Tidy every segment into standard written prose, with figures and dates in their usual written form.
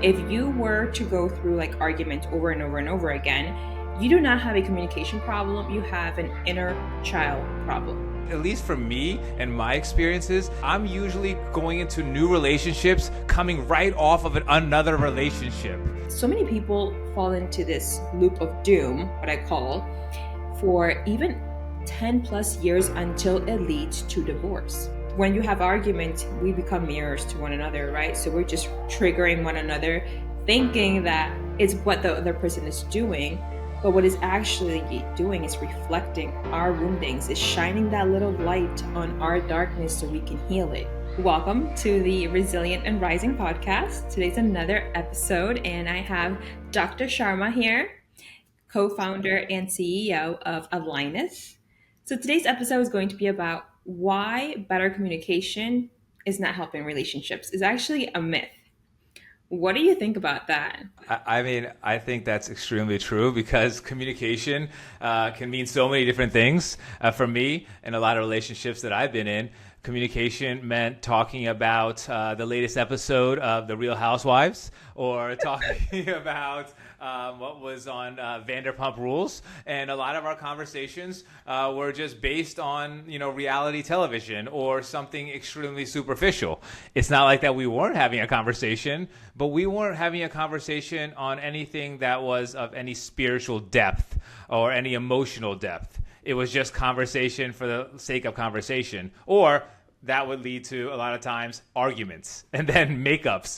If you were to go through like arguments over and over and over again, you do not have a communication problem, you have an inner child problem. At least for me and my experiences, I'm usually going into new relationships coming right off of another relationship. So many people fall into this loop of doom, what I call, for even 10 plus years until it leads to divorce. When you have arguments, we become mirrors to one another, right? So we're just triggering one another, thinking that it's what the other person is doing. But what it's actually doing is reflecting our woundings, is shining that little light on our darkness so we can heal it. Welcome to the Resilient and Rising podcast. Today's another episode, and I have Dr. Sharma here, co-founder and CEO of Alignis. So today's episode is going to be about why better communication is not helping relationships. It's actually a myth. What do you think about that? I think that's extremely true because communication can mean so many different things. For me, in a lot of relationships that I've been in, communication meant talking about the latest episode of The Real Housewives, or talking about what was on Vanderpump Rules. And a lot of our conversations were just based on, reality television or something extremely superficial. It's not like that we weren't having a conversation, but we weren't having a conversation on anything that was of any spiritual depth or any emotional depth. It was just conversation for the sake of conversation, or that would lead to a lot of times arguments and then makeups,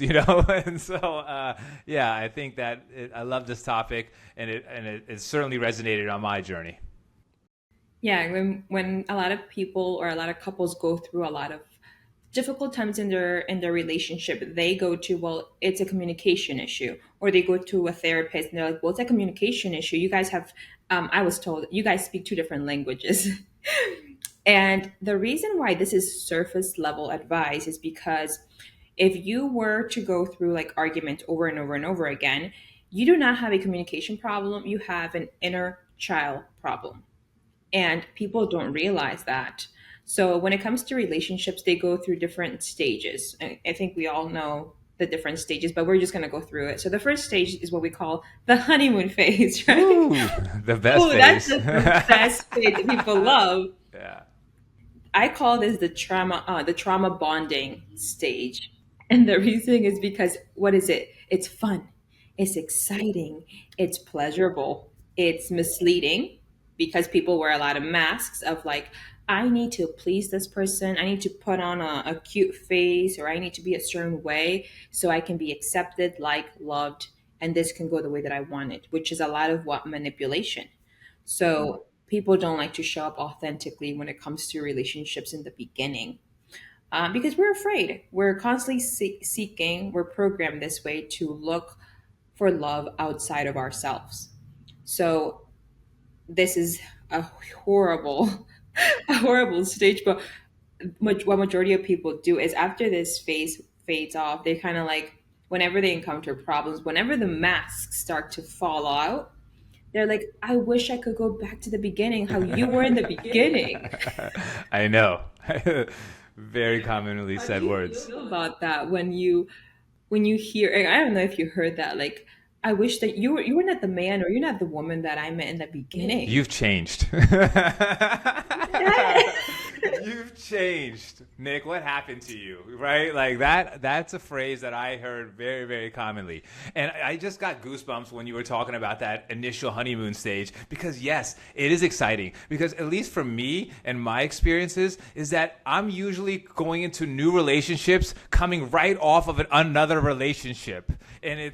And so, I think that I love this topic, and it certainly resonated on my journey. Yeah, when a lot of people or a lot of couples go through a lot of difficult times in their relationship, they go to, well, it's a communication issue, or they go to a therapist and they're like, well, it's a communication issue. You guys have, I was told, you guys speak two different languages. And the reason why this is surface level advice is because if you were to go through like arguments over and over and over again, you do not have a communication problem, you have an inner child problem. And people don't realize that. So when it comes to relationships, they go through different stages. I think we all know the different stages, but we're just going to go through it. So the first stage is what we call the honeymoon phase, right? Ooh, the best phase. That's the best phase that people love. Yeah. I call this the trauma bonding stage. And the reason is because what is it? It's fun. It's exciting. It's pleasurable. It's misleading because people wear a lot of masks of like, I need to please this person. I need to put on a cute face, or I need to be a certain way so I can be accepted, liked, loved, and this can go the way that I want it, which is a lot of what manipulation. So people don't like to show up authentically when it comes to relationships in the beginning because we're afraid. We're constantly seeking, we're programmed this way to look for love outside of ourselves. So this is a horrible, a horrible stage. But what majority of people do is after this phase fades off, they kind of like, whenever they encounter problems, whenever the masks start to fall out, they're like, I wish I could go back to the beginning, how you were in the beginning. I know. Very commonly said words. How do you feel about that when you hear? I don't know if you heard that. Like, I wish that you were not the man, or you're not the woman that I met in the beginning. You've changed. You've changed, Nick. What happened to you? Right? Like that's a phrase that I heard very, very commonly. And I just got goosebumps when you were talking about that initial honeymoon stage, because yes, it is exciting, because at least for me and my experiences is that I'm usually going into new relationships coming right off of another relationship. And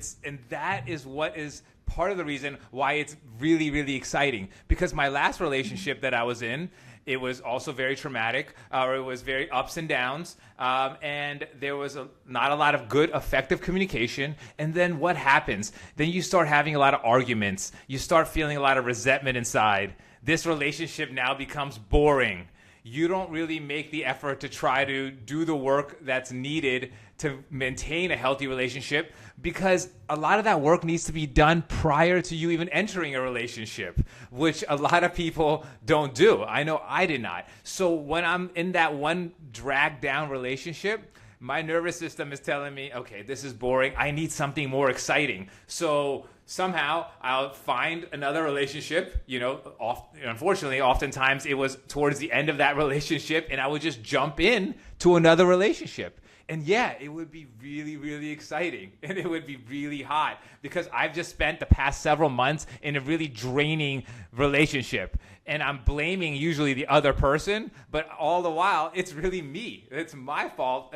that is what is part of the reason why it's really, really exciting, because my last relationship that I was in, it was also very traumatic, or it was very ups and downs, and there was not a lot of good, effective communication. And then what happens? Then you start having a lot of arguments. You start feeling a lot of resentment inside. This relationship now becomes boring. You don't really make the effort to try to do the work that's needed to maintain a healthy relationship, because a lot of that work needs to be done prior to you even entering a relationship, which a lot of people don't do. I know I did not. So when I'm in that one dragged down relationship, my nervous system is telling me, okay, this is boring. I need something more exciting. So somehow I'll find another relationship. Unfortunately, oftentimes it was towards the end of that relationship, and I would just jump in to another relationship. And yeah, it would be really, really exciting, and it would be really hot because I've just spent the past several months in a really draining relationship, and I'm blaming usually the other person, but all the while it's really me. It's my fault,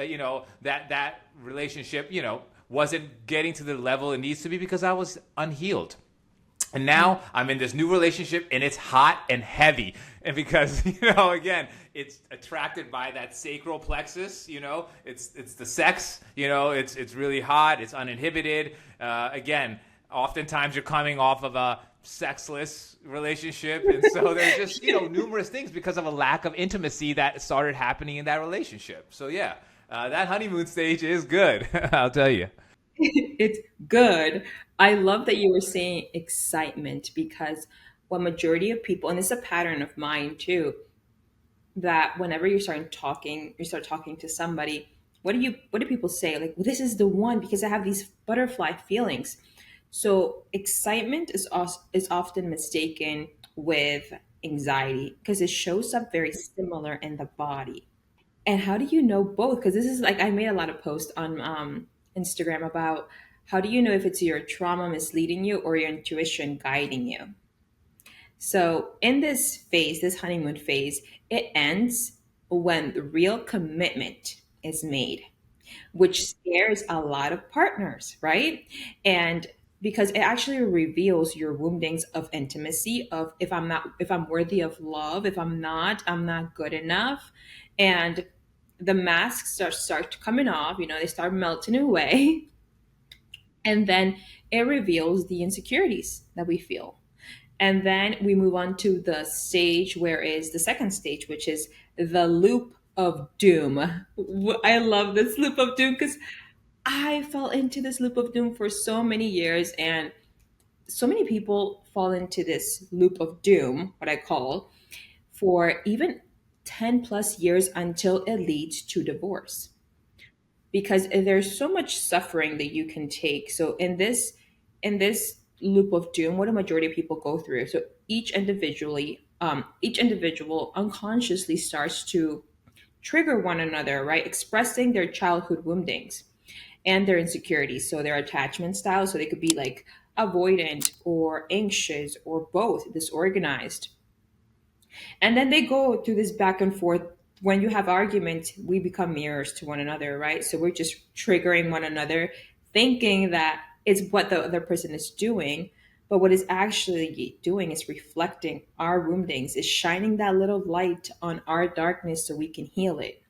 that relationship, wasn't getting to the level it needs to be because I was unhealed. And now I'm in this new relationship and it's hot and heavy. And because, again, it's attracted by that sacral plexus, it's the sex, it's really hot, it's uninhibited. Again, oftentimes you're coming off of a sexless relationship. And so there's just, numerous things because of a lack of intimacy that started happening in that relationship. So yeah, that honeymoon stage is good, I'll tell you. It's good. I love that you were saying excitement because what majority of people, and it's a pattern of mine too, that whenever you start talking to somebody, what do people say? Like, well, this is the one because I have these butterfly feelings. So excitement is often mistaken with anxiety because it shows up very similar in the body. And how do you know both? Because this is like I made a lot of posts on Instagram about how do you know if it's your trauma misleading you or your intuition guiding you. So in this phase, this honeymoon phase, it ends when the real commitment is made, which scares a lot of partners, right? And because it actually reveals your woundings of intimacy of if I'm worthy of love, if I'm not good enough. And the masks start coming off, they start melting away. And then it reveals the insecurities that we feel. And then we move on to the stage where is the second stage, which is the loop of doom. I love this loop of doom because I fell into this loop of doom for so many years, and so many people fall into this loop of doom, what I call, for even 10 plus years until it leads to divorce. Because there's so much suffering that you can take. So in this loop of doom, what a majority of people go through. So each individual unconsciously starts to trigger one another, right? Expressing their childhood woundings and their insecurities. So their attachment styles. So they could be like avoidant or anxious or both, disorganized. And then they go through this back and forth. When you have arguments, we become mirrors to one another, right? So we're just triggering one another, thinking that it's what the other person is doing. But what it's actually doing is reflecting our woundings, is shining that little light on our darkness so we can heal it.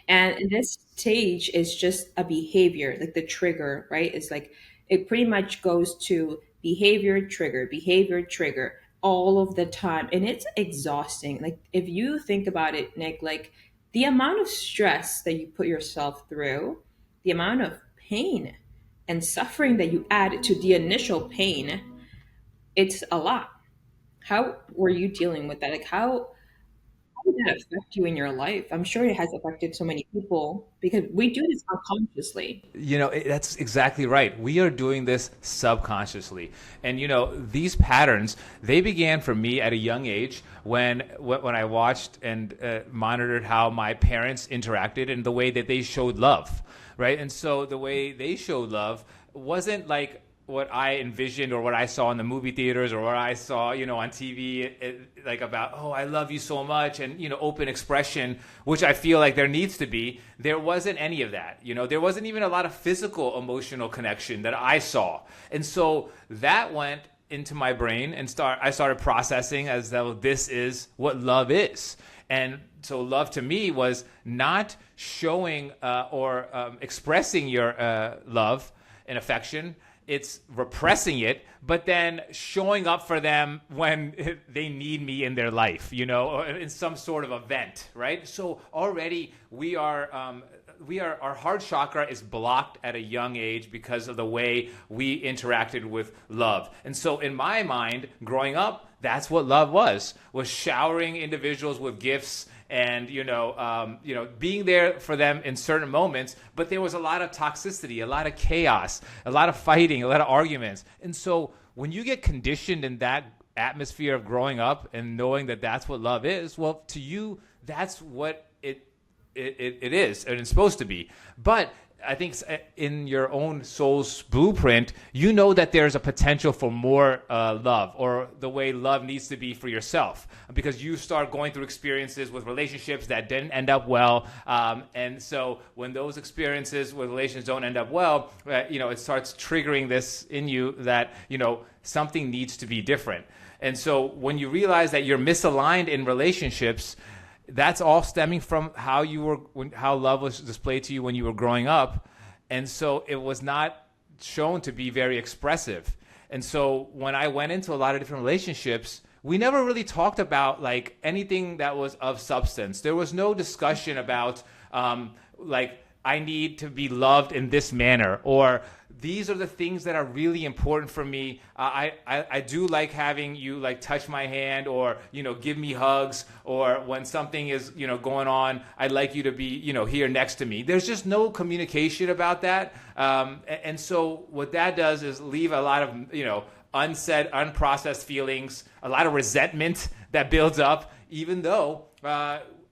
And this stage is just a behavior, like the trigger, right? It's like it pretty much goes to behavior, trigger all of the time. And it's exhausting. Like if you think about it, Nick, like the amount of stress that you put yourself through, the amount of pain and suffering that you add to the initial pain, it's a lot. How were you dealing with that? Like how did that affect you in your life? I'm sure it has affected so many people because we do this unconsciously. That's exactly right. We are doing this subconsciously. And, these patterns, they began for me at a young age when I watched and monitored how my parents interacted and the way that they showed love, right? And so the way they showed love wasn't like what I envisioned or what I saw in the movie theaters or what I saw, on TV, like about, oh, I love you so much and, open expression, which I feel like there needs to be. There wasn't any of that. There wasn't even a lot of physical emotional connection that I saw. And so that went into my brain and I started processing as though this is what love is. And so love to me was not showing or expressing your love and affection. It's repressing it, but then showing up for them when they need me in their life, or in some sort of event, right? So already we are we are our heart chakra is blocked at a young age because of the way we interacted with love. And so in my mind, growing up, that's what love was showering individuals with gifts and being there for them in certain moments. But there was a lot of toxicity, a lot of chaos, a lot of fighting, a lot of arguments. And so when you get conditioned in that atmosphere of growing up and knowing that that's what love is, well, to you, that's what it is and it's supposed to be. But I think in your own soul's blueprint, you know that there's a potential for more love, or the way love needs to be for yourself, because you start going through experiences with relationships that didn't end up well. And so when those experiences with relations don't end up well, it starts triggering this in you that, something needs to be different. And so when you realize that you're misaligned in relationships, that's all stemming from how how love was displayed to you when you were growing up. And so it was not shown to be very expressive. And so when I went into a lot of different relationships, we never really talked about like anything that was of substance. There was no discussion about like, I need to be loved in this manner, or these are the things that are really important for me. I do like having you like touch my hand, or give me hugs, or when something is going on, I'd like you to be here next to me. There's just no communication about that, and so what that does is leave a lot of unsaid, unprocessed feelings, a lot of resentment that builds up, even though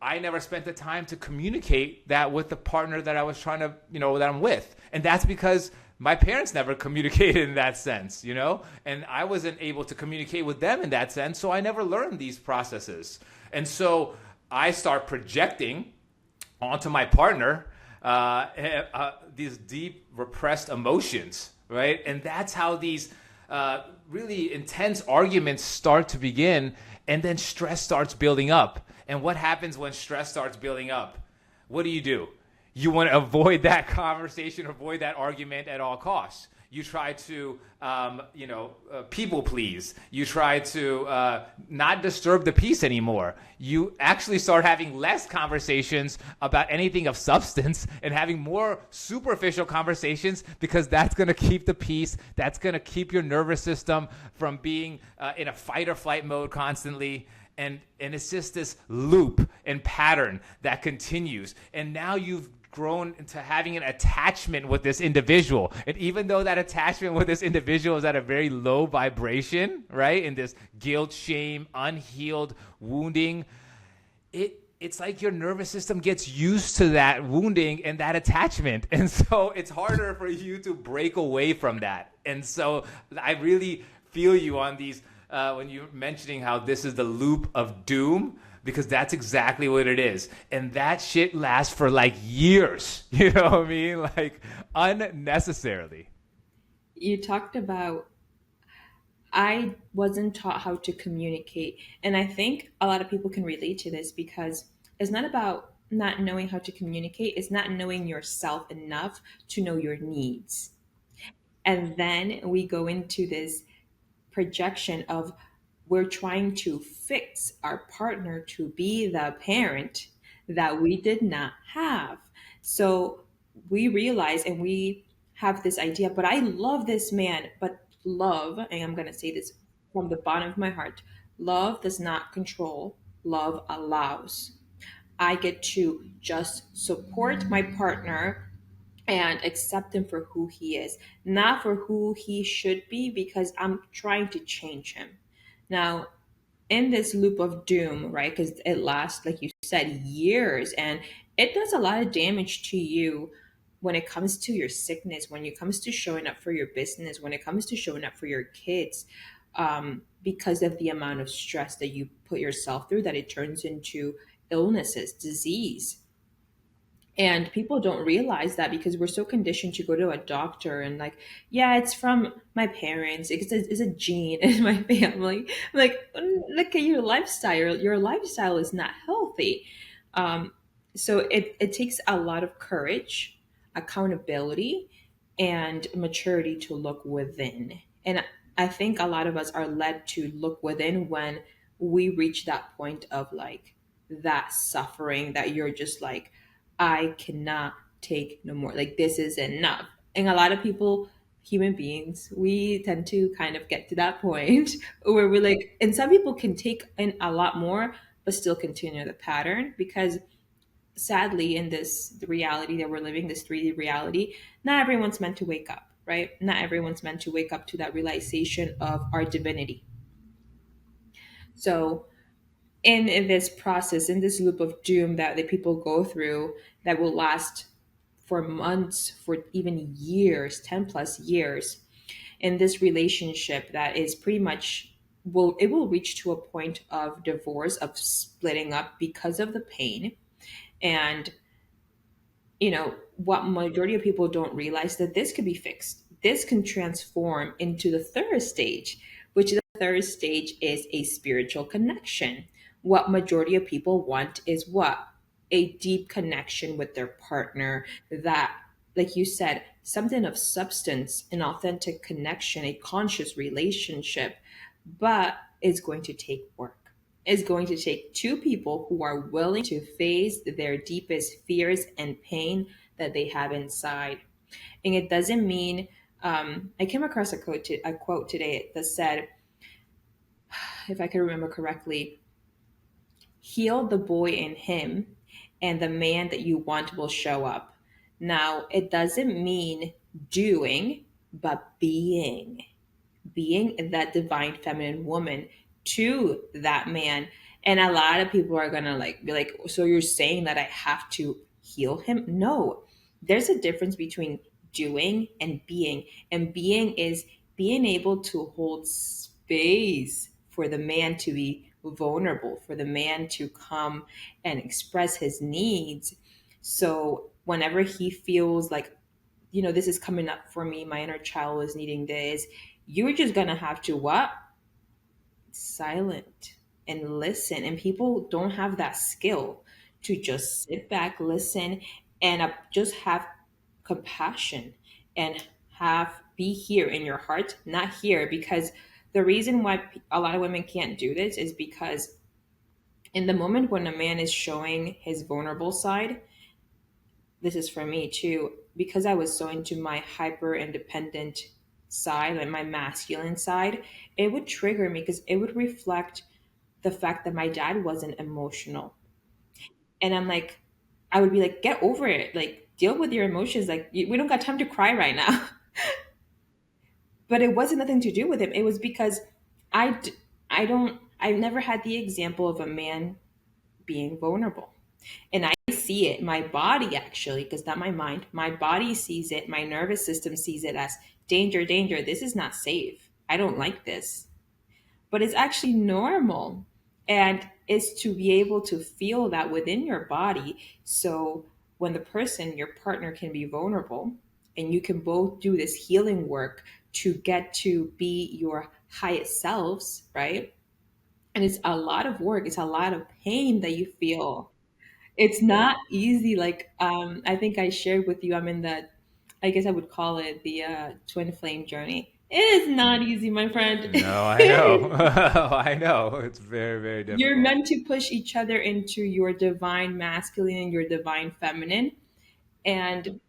I never spent the time to communicate that with the partner that I was trying to, that I'm with. And that's because my parents never communicated in that sense, and I wasn't able to communicate with them in that sense. So I never learned these processes. And so I start projecting onto my partner these deep repressed emotions, right? And that's how these really intense arguments start to begin, and then stress starts building up. And what happens when stress starts building up? What do? You want to avoid that conversation, avoid that argument at all costs. You try to, people please. You try to not disturb the peace anymore. You actually start having less conversations about anything of substance and having more superficial conversations, because that's going to keep the peace. That's going to keep your nervous system from being in a fight or flight mode constantly. And it's just this loop and pattern that continues. And now you've grown into having an attachment with this individual. And even though that attachment with this individual is at a very low vibration, right, in this guilt, shame, unhealed wounding, it's like your nervous system gets used to that wounding and that attachment. And so it's harder for you to break away from that. And so I really feel you on these when you're mentioning how this is the loop of doom, because that's exactly what it is. And that shit lasts for like years, you know what I mean? Like unnecessarily. You talked about I wasn't taught how to communicate. And I think a lot of people can relate to this, because it's not about not knowing how to communicate, it's not knowing yourself enough to know your needs. And then we go into this projection of we're trying to fix our partner to be the parent that we did not have. So we realize and we have this idea, but I love this man. But love, and I'm going to say this from the bottom of my heart, love does not control, love allows. I get to just support my partner and accept him for who he is, not for who he should be, because I'm trying to change him. Now, in this loop of doom, right? Because it lasts, like you said, years, and it does a lot of damage to you when it comes to your sickness, when it comes to showing up for your business, when it comes to showing up for your kids, because of the amount of stress that you put yourself through, that it turns into illnesses, disease. And people don't realize that, because we're so conditioned to go to a doctor and like, yeah, it's from my parents. It's a gene in my family. Like, look at your lifestyle. Your lifestyle is not healthy. So it takes a lot of courage, accountability, and maturity to look within. And I think a lot of us are led to look within when we reach that point of like that suffering that you're just like, I cannot take no more. Like, this is enough. And a lot of people, human beings, we tend to kind of get to that point where we're like, and some people can take in a lot more, but still continue the pattern because sadly, in this the reality that we're living, this 3D reality, not everyone's meant to wake up, right? Not everyone's meant to wake up to that realization of our divinity. So in this process, in this loop of doom that the people go through that will last for months, for even years, 10 plus years, in this relationship that is pretty much will reach to a point of divorce, of splitting up because of the pain. And what majority of people don't realize, that this could be fixed, this can transform into the third stage, which the third stage is a spiritual connection. What majority of people want is what? A deep connection with their partner, that, like you said, something of substance, an authentic connection, a conscious relationship. But it's going to take work. It's going to take two people who are willing to face their deepest fears and pain that they have inside. And it doesn't mean, I came across a quote today that said, if I can remember correctly, heal the boy in him, and the man that you want will show up. Now, it doesn't mean doing, but being that divine feminine woman to that man. And a lot of people are gonna like be like, so you're saying that I have to heal him? No. There's a difference between doing and being. And being is being able to hold space for the man to be vulnerable, for the man to come and express his needs. So whenever he feels like, this is coming up for me, my inner child is needing this, you're just gonna have to what? Silent and listen. And people don't have that skill to just sit back, listen, and just have compassion and have be here in your heart, not here. Because the reason why a lot of women can't do this is because in the moment when a man is showing his vulnerable side, this is for me too, because I was so into my hyper independent side, like my masculine side, it would trigger me because it would reflect the fact that my dad wasn't emotional. And I'm like, I would be like, get over it. Like, deal with your emotions. Like, we don't got time to cry right now. But it wasn't nothing to do with him. It was because I, d- I don't, I've never had the example of a man being vulnerable. And I see it, my body actually, because not my mind, my body sees it, my nervous system sees it as danger, danger. This is not safe. I don't like this. But it's actually normal. And it's to be able to feel that within your body. So when the person, your partner, can be vulnerable and you can both do this healing work to get to be your highest selves, right? And it's a lot of work, it's a lot of pain that you feel. It's not easy. Like, I think I shared with you, I'm in that, I guess I would call it the twin flame journey. It is not easy, my friend. No, I know. I know. It's very, very You're difficult. meant to push each other into your divine masculine and your divine feminine. And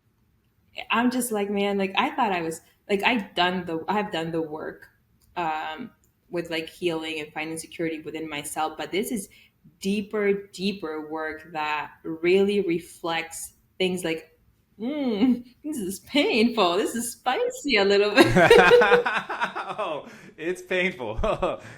I'm just like, man, like I thought I was like I have done the work um with like healing and finding security within myself, but this is deeper, deeper work that really reflects things like, this is painful. This is spicy a little bit. Oh, it's painful.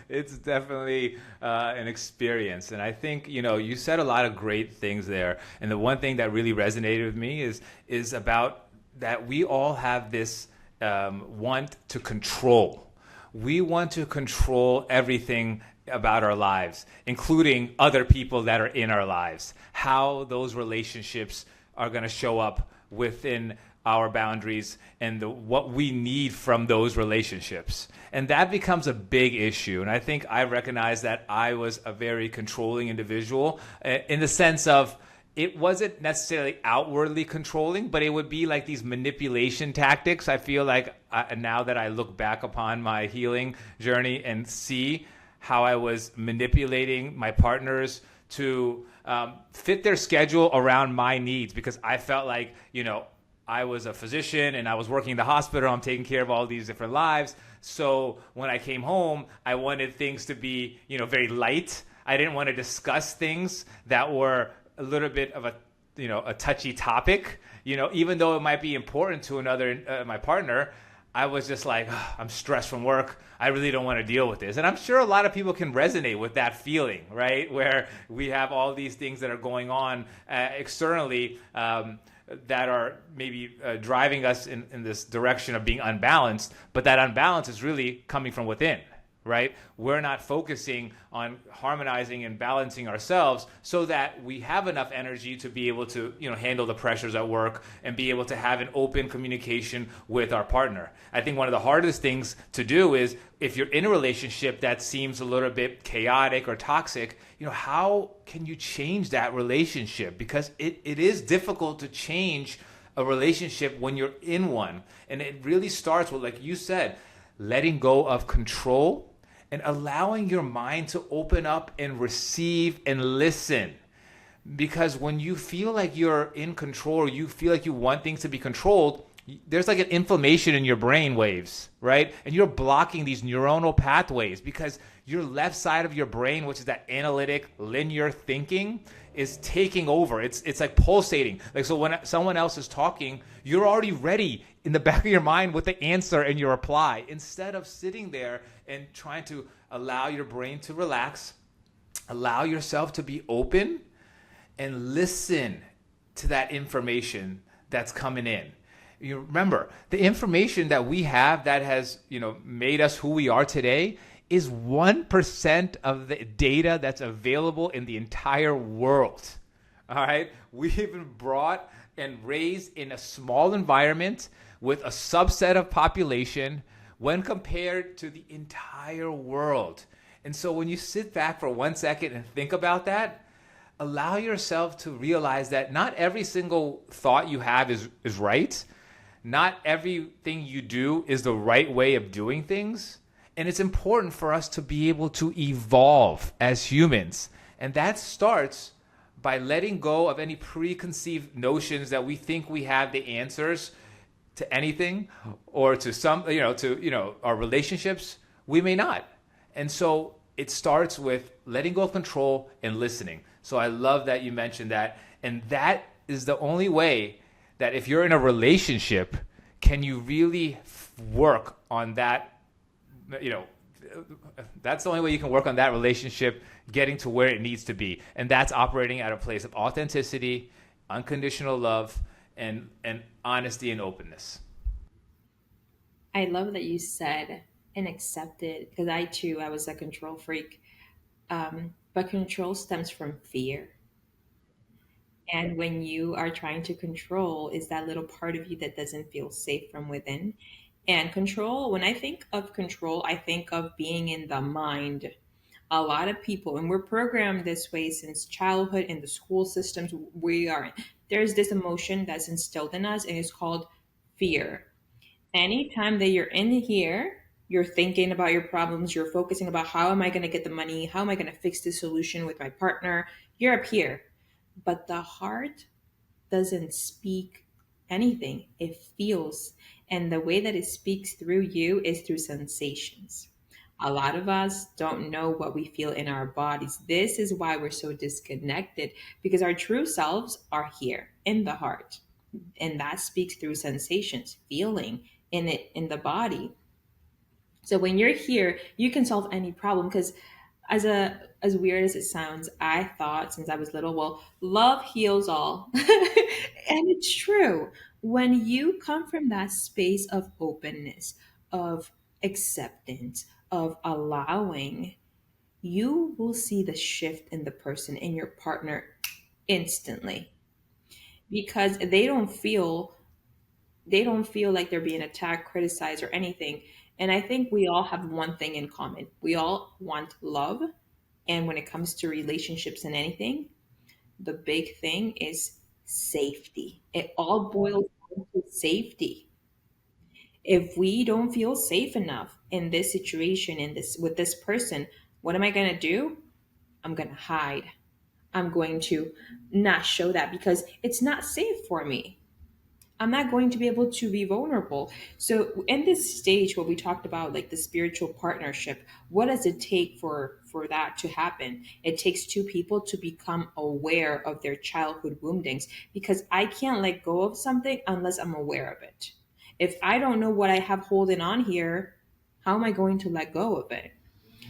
It's definitely an experience. And I think, you said a lot of great things there. And the one thing that really resonated with me is about that we all have this want to control. We want to control everything about our lives, including other people that are in our lives, how those relationships are going to show up within our boundaries and what we need from those relationships. And that becomes a big issue. And I think I recognize that I was a very controlling individual in the sense of it wasn't necessarily outwardly controlling, but it would be like these manipulation tactics. I feel like now that I look back upon my healing journey and see how I was manipulating my partners to fit their schedule around my needs, because I felt like, I was a physician and I was working in the hospital. I'm taking care of all these different lives. So when I came home, I wanted things to be, very light. I didn't want to discuss things that were a little bit of a touchy topic. Even though it might be important to another, my partner, I was just like, "Ugh, I'm stressed from work. I really don't want to deal with this." And I'm sure a lot of people can resonate with that feeling, right? Where we have all these things that are going on externally, that are maybe driving us in this direction of being unbalanced, but that unbalance is really coming from within, right? We're not focusing on harmonizing and balancing ourselves so that we have enough energy to be able to, handle the pressures at work and be able to have an open communication with our partner. I think one of the hardest things to do is, if you're in a relationship that seems a little bit chaotic or toxic, how can you change that relationship? Because it is difficult to change a relationship when you're in one. And it really starts with, like you said, letting go of control and allowing your mind to open up and receive and listen. Because when you feel like you're in control, or you feel like you want things to be controlled, there's like an inflammation in your brain waves, right? And you're blocking these neuronal pathways, because your left side of your brain, which is that analytic, linear thinking, is taking over. It's like pulsating. Like, so when someone else is talking, you're already ready in the back of your mind with the answer and your reply, instead of sitting there and trying to allow your brain to relax, allow yourself to be open, and listen to that information that's coming in. You remember, the information that we have that has, made us who we are today is 1% of the data that's available in the entire world. All right? We've been brought and raised in a small environment with a subset of population when compared to the entire world. And so when you sit back for 1 second and think about that, allow yourself to realize that not every single thought you have is right. Not everything you do is the right way of doing things. And it's important for us to be able to evolve as humans. And that starts by letting go of any preconceived notions that we think we have the answers to anything, or to some, our relationships. We may not. And so it starts with letting go of control and listening. So I love that you mentioned that. And that is the only way that, if you're in a relationship, can you really work on that. That's the only way you can work on that relationship getting to where it needs to be. And that's operating at a place of authenticity, unconditional love, and honesty and openness. I love that you said and accepted, because I was a control freak. But control stems from fear. And when you are trying to control, is that little part of you that doesn't feel safe from within. And control, when I think of control, I think of being in the mind. A lot of people, and we're programmed this way since childhood in the school systems we are in. There's this emotion that's instilled in us, and it's called fear. Anytime that you're in here, you're thinking about your problems, you're focusing about how am I going to get the money, how am I going to fix this solution with my partner, you're up here. But the heart doesn't speak anything, it feels. And the way that it speaks through you is through sensations. A lot of us don't know what we feel in our bodies. This is why we're so disconnected, because our true selves are here in the heart. And that speaks through sensations, feeling in it in the body. So when you're here, you can solve any problem, because as weird as it sounds, I thought since I was little, well, love heals all. And it's true. When you come from that space of openness, of acceptance, of allowing, you will see the shift in the person, in your partner, instantly, because they don't feel like they're being attacked, criticized, or anything. And I think we all have one thing in common. We all want love. And when it comes to relationships and anything, the big thing is safety. It all boils down to safety. If we don't feel safe enough in this situation, in this with this person, what am I going to do? I'm going to hide. I'm going to not show that because it's not safe for me. I'm not going to be able to be vulnerable. So in this stage where we talked about like the spiritual partnership, what does it take for that to happen? It takes two people to become aware of their childhood woundings because I can't let go of something unless I'm aware of it. If I don't know what I have holding on here, how am I going to let go of it?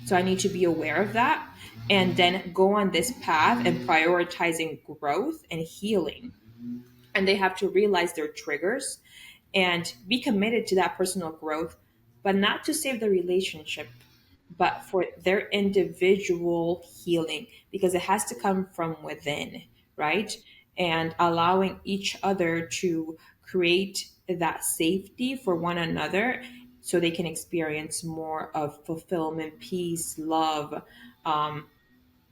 So I need to be aware of that and then go on this path and prioritizing growth and healing. And they have to realize their triggers and be committed to that personal growth, but not to save the relationship, but for their individual healing, because it has to come from within, right? And allowing each other to create that safety for one another so they can experience more of fulfillment, peace, love.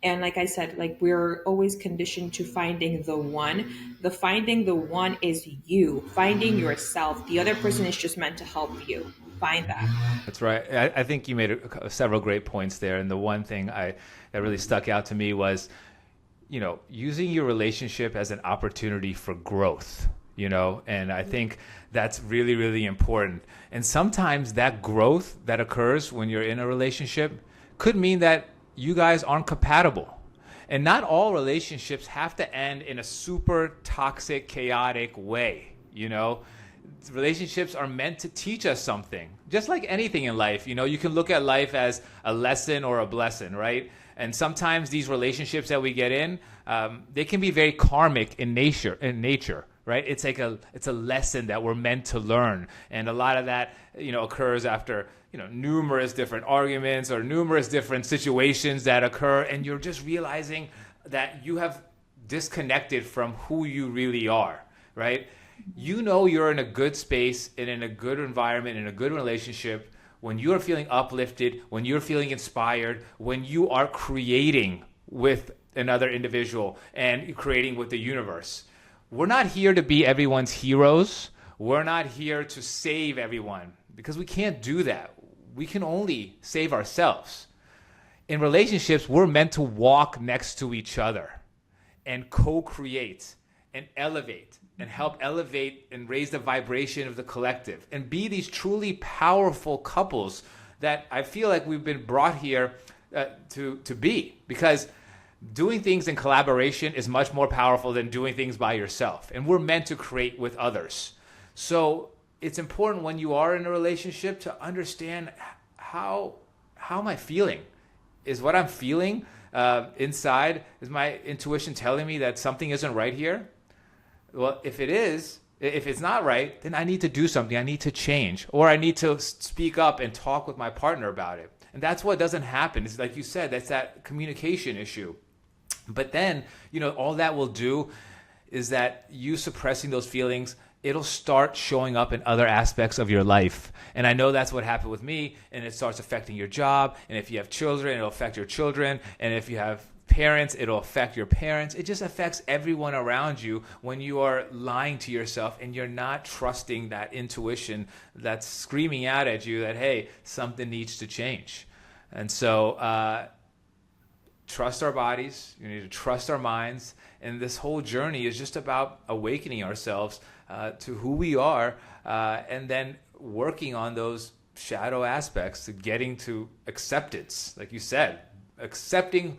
And like I said, like we're always conditioned to finding the one. The finding the one is you, finding yourself. The other person is just meant to help you find that. That's right. I think you made several great points there, and the one thing that really stuck out to me was, using your relationship as an opportunity for growth. And I think that's really, really important. And sometimes that growth that occurs when you're in a relationship could mean that you guys aren't compatible. And not all relationships have to end in a super toxic, chaotic way. Relationships are meant to teach us something. Just like anything in life, you can look at life as a lesson or a blessing, right? And sometimes these relationships that we get in, they can be very karmic in nature, right? It's a lesson that we're meant to learn, and a lot of that occurs after numerous different arguments or numerous different situations that occur, and you're just realizing that you have disconnected from who you really are, right? You're in a good space and in a good environment, in a good relationship, when you're feeling uplifted, when you're feeling inspired, when you are creating with another individual and creating with the universe. We're not here to be everyone's heroes. We're not here to save everyone because we can't do that. We can only save ourselves. In relationships, we're meant to walk next to each other and co-create and elevate and help elevate and raise the vibration of the collective and be these truly powerful couples that I feel like we've been brought here to be, because doing things in collaboration is much more powerful than doing things by yourself, and we're meant to create with others. So it's important when you are in a relationship to understand how am I feeling? Is what I'm feeling inside, is my intuition telling me that something isn't right here? Well, if it's not right, then I need to do something. I need to change, or I need to speak up and talk with my partner about it. And that's what doesn't happen. It's like you said, that's that communication issue. But then, all that will do is that you suppressing those feelings, it'll start showing up in other aspects of your life. And I know that's what happened with me, and it starts affecting your job. And if you have children, it'll affect your children. And if you have parents, it'll affect your parents. It just affects everyone around you when you are lying to yourself and you're not trusting that intuition that's screaming out at you that, hey, something needs to change. And so trust our bodies. You need to trust our minds. And this whole journey is just about awakening ourselves to who we are, and then working on those shadow aspects to getting to acceptance. Like you said, accepting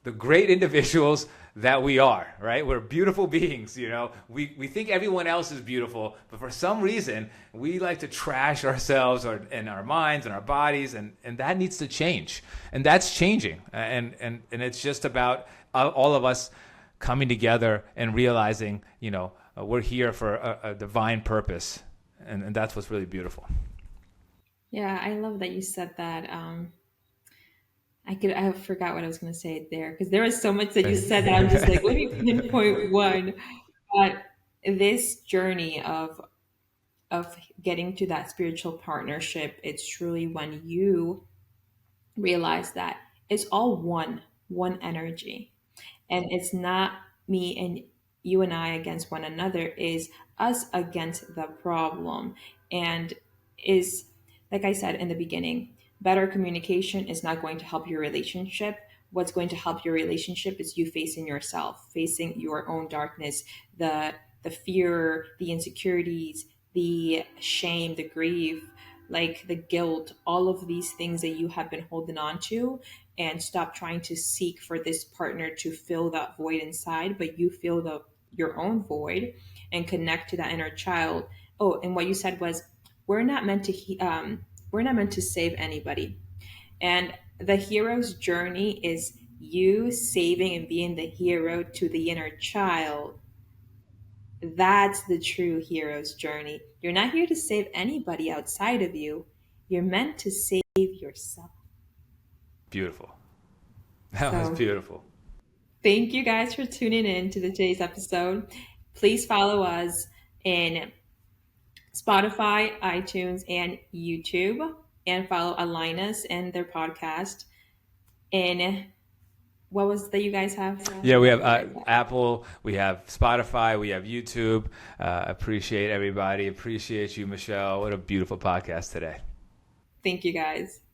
the great individuals that we are, right? We're beautiful beings, We think everyone else is beautiful, but for some reason, we like to trash ourselves and our minds and our bodies, and that needs to change. And that's changing. And it's just about all of us coming together and realizing, we're here for a divine purpose. And that's what's really beautiful. Yeah, I love that you said that. I forgot what I was going to say there because there was so much that you said that I'm just like, let me pinpoint one. But this journey of getting to that spiritual partnership, it's truly when you realize that it's all one energy, and it's not me and you and I against one another, is us against the problem. And is, like I said in the beginning, better communication is not going to help your relationship. what's going to help your relationship is you facing yourself, facing your own darkness, the the fear, the insecurities, the shame, the grief, like the guilt, all of these things that you have been holding on to, and stop trying to seek for this partner to fill that void inside, but you feel the your own void and connect to that inner child. Oh, and what you said was, we're not meant to we're not meant to save anybody, and the hero's journey is you saving and being the hero to the inner child. That's the true hero's journey. You're not here to save anybody outside of you. You're meant to save yourself. Beautiful. That was So, beautiful. thank you guys for tuning in to today's episode. Please follow us in Spotify, iTunes, and YouTube, and follow Alinas and their podcast. And what was that you guys have? Yeah, we have Apple, we have Spotify, we have YouTube. Appreciate everybody. Appreciate you, Mishell. What a beautiful podcast today. Thank you guys.